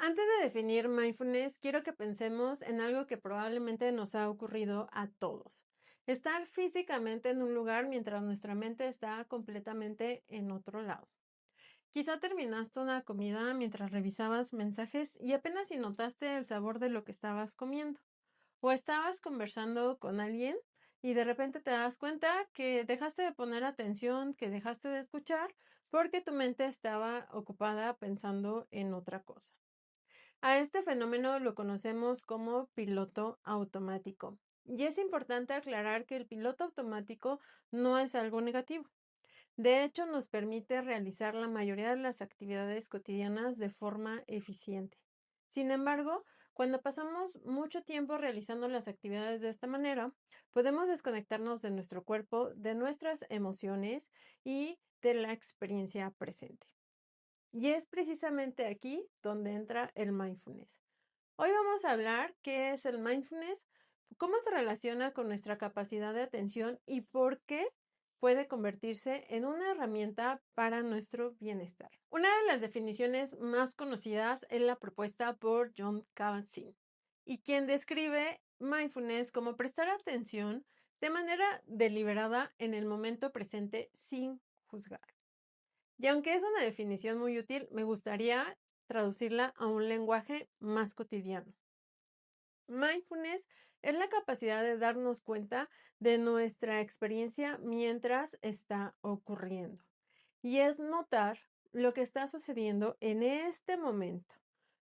Antes de definir mindfulness, quiero que pensemos en algo que probablemente nos ha ocurrido a todos. Estar físicamente en un lugar mientras nuestra mente está completamente en otro lado. Quizá terminaste una comida mientras revisabas mensajes y apenas si notaste el sabor de lo que estabas comiendo. O estabas conversando con alguien y de repente te das cuenta que dejaste de poner atención, que dejaste de escuchar porque tu mente estaba ocupada pensando en otra cosa. A este fenómeno lo conocemos como piloto automático. Y es importante aclarar que el piloto automático no es algo negativo. De hecho, nos permite realizar la mayoría de las actividades cotidianas de forma eficiente. Sin embargo, cuando pasamos mucho tiempo realizando las actividades de esta manera, podemos desconectarnos de nuestro cuerpo, de nuestras emociones y de la experiencia presente. Y es precisamente aquí donde entra el mindfulness. Hoy vamos a hablar qué es el mindfulness, cómo se relaciona con nuestra capacidad de atención y por qué puede convertirse en una herramienta para nuestro bienestar. Una de las definiciones más conocidas es la propuesta por John Kabat-Zinn, y quien describe mindfulness como prestar atención de manera deliberada en el momento presente sin juzgar. Y aunque es una definición muy útil, me gustaría traducirla a un lenguaje más cotidiano. Mindfulness es la capacidad de darnos cuenta de nuestra experiencia mientras está ocurriendo. Y es notar lo que está sucediendo en este momento,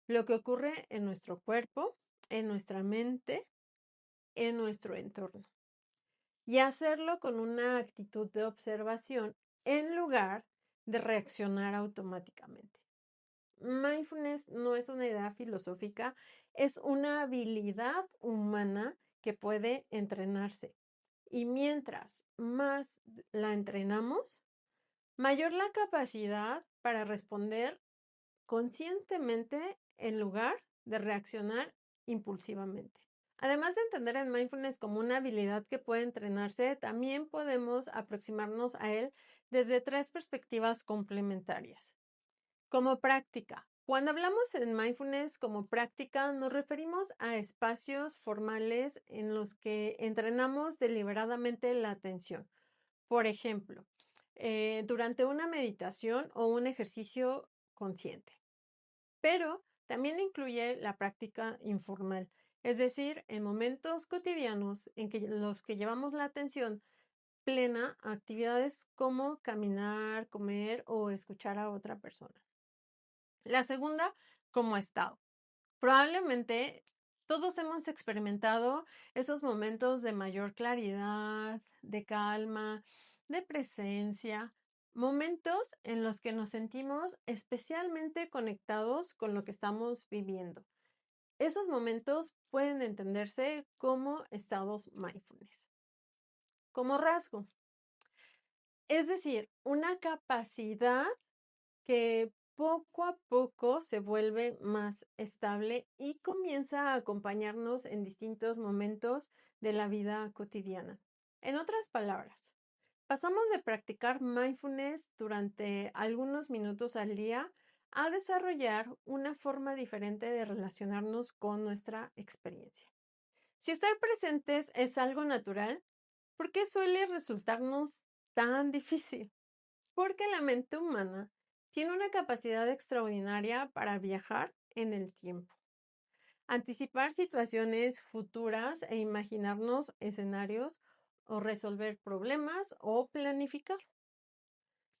lo que ocurre en nuestro cuerpo, en nuestra mente, en nuestro entorno. Y hacerlo con una actitud de observación en lugar de reaccionar automáticamente. Mindfulness no es una idea filosófica, es una habilidad humana que puede entrenarse. Y mientras más la entrenamos, mayor la capacidad para responder conscientemente en lugar de reaccionar impulsivamente. Además de entender el mindfulness como una habilidad que puede entrenarse, también podemos aproximarnos a él desde tres perspectivas complementarias. Como práctica. Cuando hablamos en mindfulness como práctica, nos referimos a espacios formales en los que entrenamos deliberadamente la atención. Por ejemplo, durante una meditación o un ejercicio consciente. Pero también incluye la práctica informal, es decir, en momentos cotidianos en los que llevamos la atención plena a actividades como caminar, comer o escuchar a otra persona. La segunda, como estado. Probablemente todos hemos experimentado esos momentos de mayor claridad, de calma, de presencia, momentos en los que nos sentimos especialmente conectados con lo que estamos viviendo. Esos momentos pueden entenderse como estados mindfulness. Como rasgo, es decir, una capacidad que poco a poco se vuelve más estable y comienza a acompañarnos en distintos momentos de la vida cotidiana. En otras palabras, pasamos de practicar mindfulness durante algunos minutos al día a desarrollar una forma diferente de relacionarnos con nuestra experiencia. Si estar presentes es algo natural, ¿por qué suele resultarnos tan difícil? Porque la mente humana tiene una capacidad extraordinaria para viajar en el tiempo, anticipar situaciones futuras e imaginarnos escenarios o resolver problemas o planificar.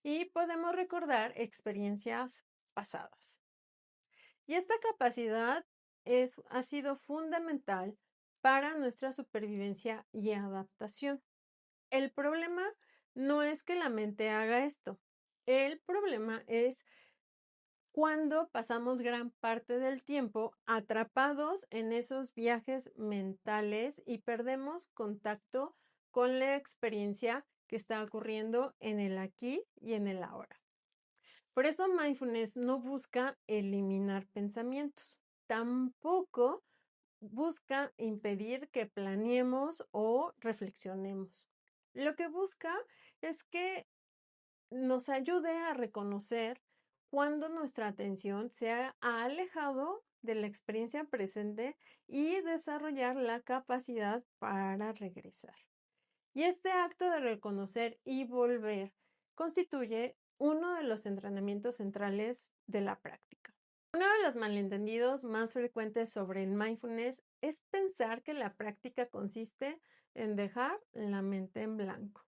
Y podemos recordar experiencias pasadas. Y esta capacidad ha sido fundamental para nuestra supervivencia y adaptación. El problema no es que la mente haga esto. El problema es cuando pasamos gran parte del tiempo atrapados en esos viajes mentales y perdemos contacto con la experiencia que está ocurriendo en el aquí y en el ahora. Por eso mindfulness no busca eliminar pensamientos, tampoco busca impedir que planeemos o reflexionemos. Lo que busca es que nos ayude a reconocer cuando nuestra atención se ha alejado de la experiencia presente y desarrollar la capacidad para regresar. Y este acto de reconocer y volver constituye uno de los entrenamientos centrales de la práctica. Uno de los malentendidos más frecuentes sobre el mindfulness es pensar que la práctica consiste en dejar la mente en blanco.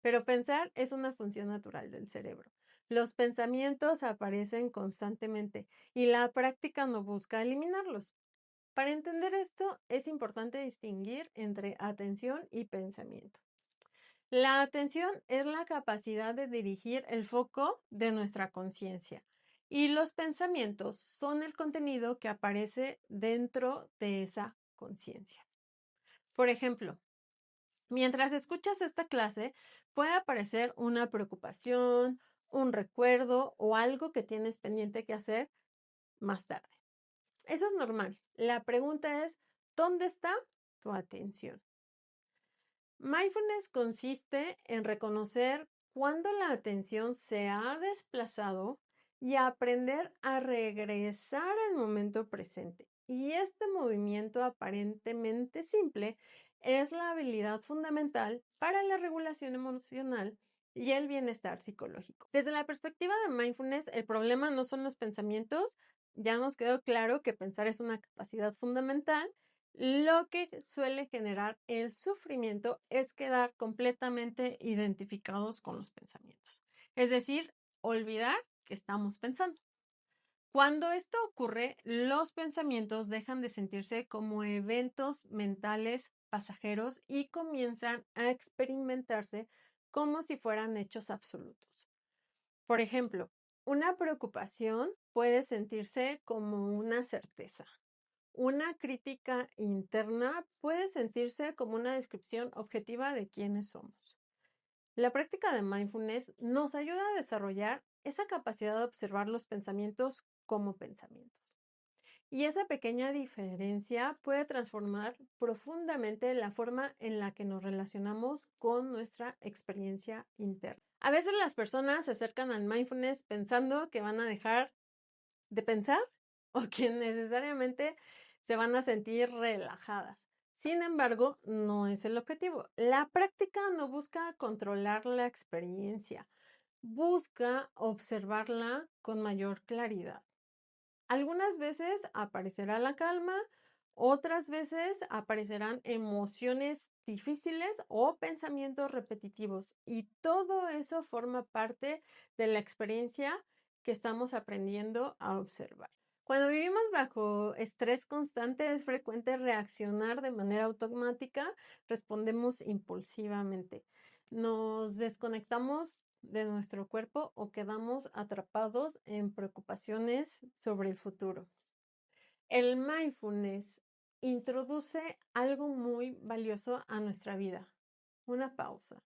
Pero pensar es una función natural del cerebro. Los pensamientos aparecen constantemente y la práctica no busca eliminarlos. Para entender esto, es importante distinguir entre atención y pensamiento. La atención es la capacidad de dirigir el foco de nuestra conciencia y los pensamientos son el contenido que aparece dentro de esa conciencia. Por ejemplo, mientras escuchas esta clase, puede aparecer una preocupación, un recuerdo o algo que tienes pendiente que hacer más tarde. Eso es normal. La pregunta es, ¿dónde está tu atención? Mindfulness consiste en reconocer cuándo la atención se ha desplazado y aprender a regresar al momento presente. Y este movimiento aparentemente simple es la habilidad fundamental para la regulación emocional y el bienestar psicológico. Desde la perspectiva de mindfulness, el problema no son los pensamientos. Ya nos quedó claro que pensar es una capacidad fundamental. Lo que suele generar el sufrimiento es quedar completamente identificados con los pensamientos, es decir, olvidar que estamos pensando. Cuando esto ocurre, los pensamientos dejan de sentirse como eventos mentales pasajeros y comienzan a experimentarse como si fueran hechos absolutos. Por ejemplo, una preocupación puede sentirse como una certeza. Una crítica interna puede sentirse como una descripción objetiva de quiénes somos. La práctica de mindfulness nos ayuda a desarrollar esa capacidad de observar los pensamientos como pensamientos. Y esa pequeña diferencia puede transformar profundamente la forma en la que nos relacionamos con nuestra experiencia interna. A veces las personas se acercan al mindfulness pensando que van a dejar de pensar o que necesariamente se van a sentir relajadas. Sin embargo, no es el objetivo. La práctica no busca controlar la experiencia, busca observarla con mayor claridad. Algunas veces aparecerá la calma, otras veces aparecerán emociones difíciles o pensamientos repetitivos y todo eso forma parte de la experiencia que estamos aprendiendo a observar. Cuando vivimos bajo estrés constante es frecuente reaccionar de manera automática, respondemos impulsivamente, nos desconectamos de nuestro cuerpo o quedamos atrapados en preocupaciones sobre el futuro. El mindfulness introduce algo muy valioso a nuestra vida, una pausa.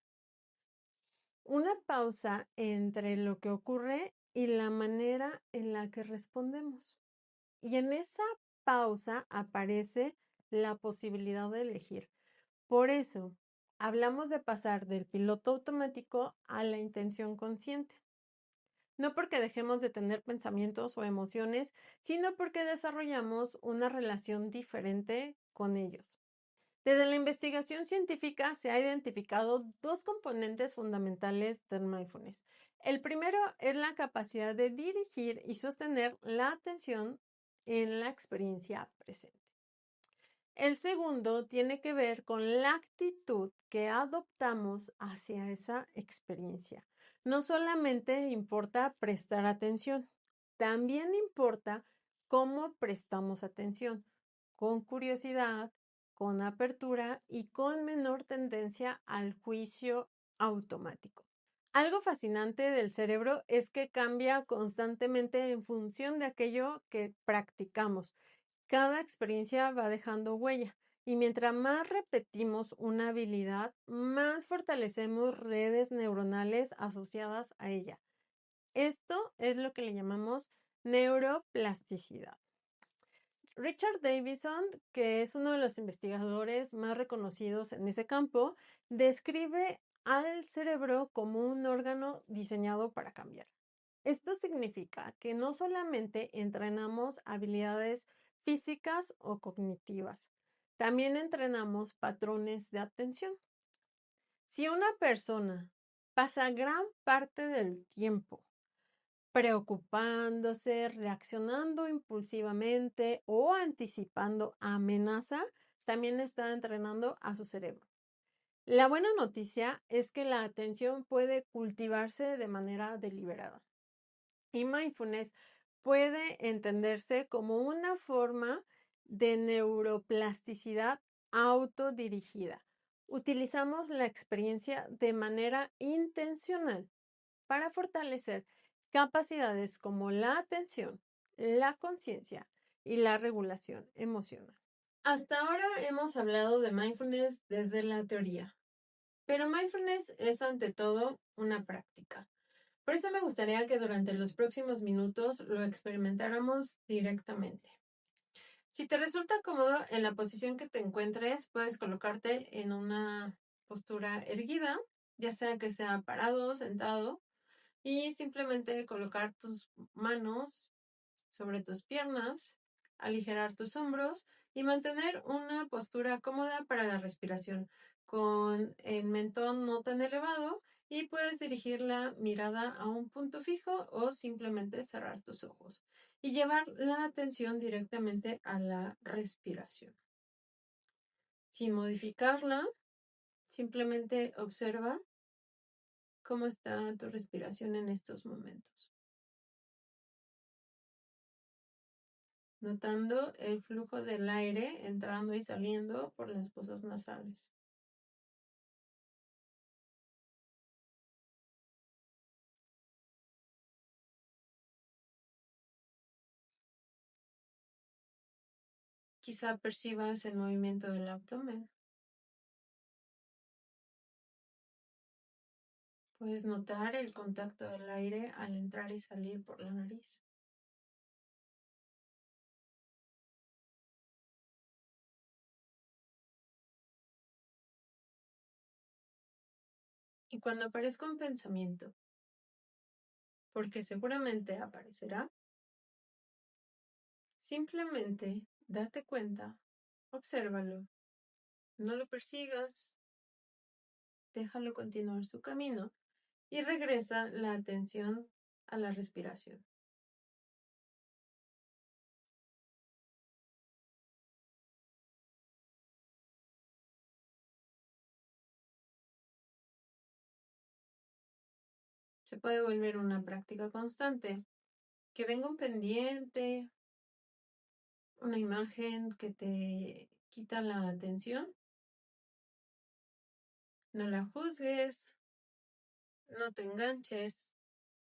Una pausa entre lo que ocurre y la manera en la que respondemos. Y en esa pausa aparece la posibilidad de elegir. Por eso, hablamos de pasar del piloto automático a la intención consciente. No porque dejemos de tener pensamientos o emociones, sino porque desarrollamos una relación diferente con ellos. Desde la investigación científica se ha identificado dos componentes fundamentales del mindfulness. El primero es la capacidad de dirigir y sostener la atención en la experiencia presente. El segundo tiene que ver con la actitud que adoptamos hacia esa experiencia. No solamente importa prestar atención, también importa cómo prestamos atención, con curiosidad, con apertura y con menor tendencia al juicio automático. Algo fascinante del cerebro es que cambia constantemente en función de aquello que practicamos. Cada experiencia va dejando huella y mientras más repetimos una habilidad, más fortalecemos redes neuronales asociadas a ella. Esto es lo que le llamamos neuroplasticidad. Richard Davidson, que es uno de los investigadores más reconocidos en ese campo, describe al cerebro como un órgano diseñado para cambiar. Esto significa que no solamente entrenamos habilidades físicas o cognitivas, también entrenamos patrones de atención. Si una persona pasa gran parte del tiempo preocupándose, reaccionando impulsivamente o anticipando amenaza, también está entrenando a su cerebro. La buena noticia es que la atención puede cultivarse de manera deliberada. Y mindfulness puede entenderse como una forma de neuroplasticidad autodirigida. Utilizamos la experiencia de manera intencional para fortalecer capacidades como la atención, la conciencia y la regulación emocional. Hasta ahora hemos hablado de mindfulness desde la teoría, pero mindfulness es ante todo una práctica. Por eso me gustaría que durante los próximos minutos lo experimentáramos directamente. Si te resulta cómodo en la posición que te encuentres, puedes colocarte en una postura erguida, ya sea que sea parado, sentado, y simplemente colocar tus manos sobre tus piernas, aligerar tus hombros y mantener una postura cómoda para la respiración, con el mentón no tan elevado, y puedes dirigir la mirada a un punto fijo o simplemente cerrar tus ojos y llevar la atención directamente a la respiración. Sin modificarla, simplemente observa cómo está tu respiración en estos momentos, notando el flujo del aire entrando y saliendo por las fosas nasales. Quizá percibas el movimiento del abdomen. Puedes notar el contacto del aire al entrar y salir por la nariz. Y cuando aparezca un pensamiento, porque seguramente aparecerá, simplemente date cuenta, obsérvalo, no lo persigas, déjalo continuar su camino y regresa la atención a la respiración. Se puede volver una práctica constante, que venga un pendiente, una imagen que te quita la atención. No la juzgues, no te enganches,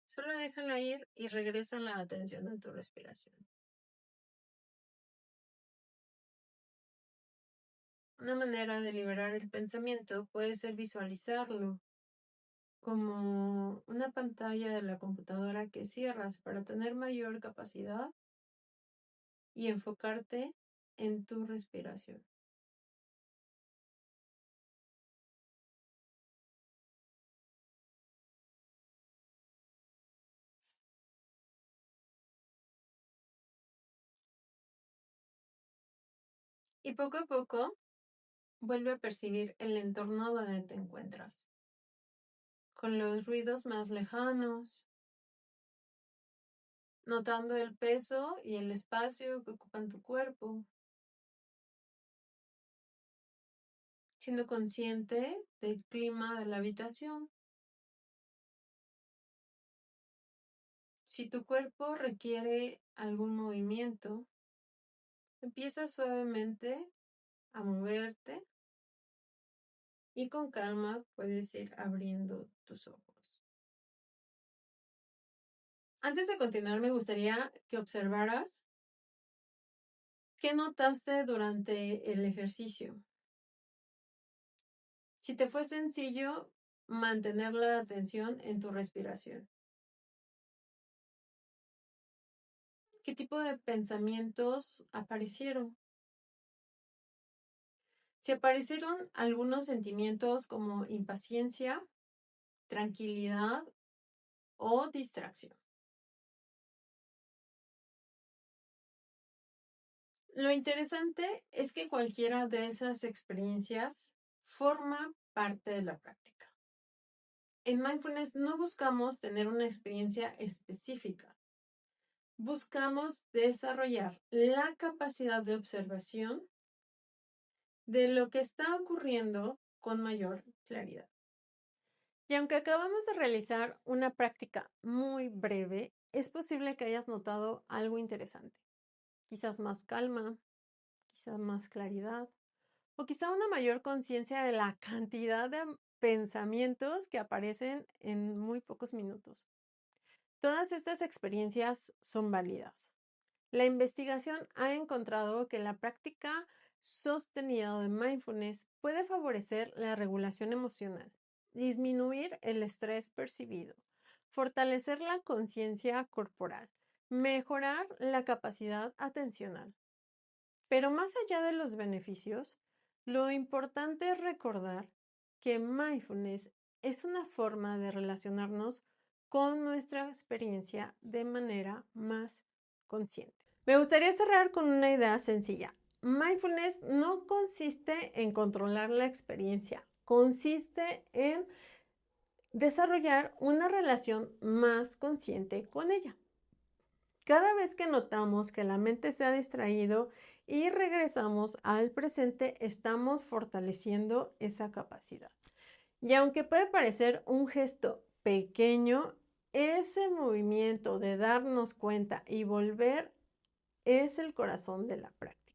solo déjala ir y regresa la atención a tu respiración. Una manera de liberar el pensamiento puede ser visualizarlo como una pantalla de la computadora que cierras para tener mayor capacidad y enfocarte en tu respiración. Y poco a poco vuelve a percibir el entorno donde te encuentras, con los ruidos más lejanos, notando el peso y el espacio que ocupan tu cuerpo, siendo consciente del clima de la habitación. Si tu cuerpo requiere algún movimiento, empieza suavemente a moverte y con calma puedes ir abriendo tus ojos. Antes de continuar, me gustaría que observaras qué notaste durante el ejercicio. Si te fue sencillo mantener la atención en tu respiración. ¿Qué tipo de pensamientos aparecieron? Si aparecieron algunos sentimientos como impaciencia, tranquilidad o distracción. Lo interesante es que cualquiera de esas experiencias forma parte de la práctica. En mindfulness no buscamos tener una experiencia específica. Buscamos desarrollar la capacidad de observación de lo que está ocurriendo con mayor claridad. Y aunque acabamos de realizar una práctica muy breve, es posible que hayas notado algo interesante. Quizás más calma, quizás más claridad, o quizá una mayor conciencia de la cantidad de pensamientos que aparecen en muy pocos minutos. Todas estas experiencias son válidas. La investigación ha encontrado que la práctica sostenida de mindfulness puede favorecer la regulación emocional, disminuir el estrés percibido, fortalecer la conciencia corporal, mejorar la capacidad atencional. Pero más allá de los beneficios, lo importante es recordar que mindfulness es una forma de relacionarnos con nuestra experiencia de manera más consciente. Me gustaría cerrar con una idea sencilla. Mindfulness no consiste en controlar la experiencia, consiste en desarrollar una relación más consciente con ella. Cada vez que notamos que la mente se ha distraído y regresamos al presente, estamos fortaleciendo esa capacidad. Y aunque puede parecer un gesto pequeño, ese movimiento de darnos cuenta y volver es el corazón de la práctica.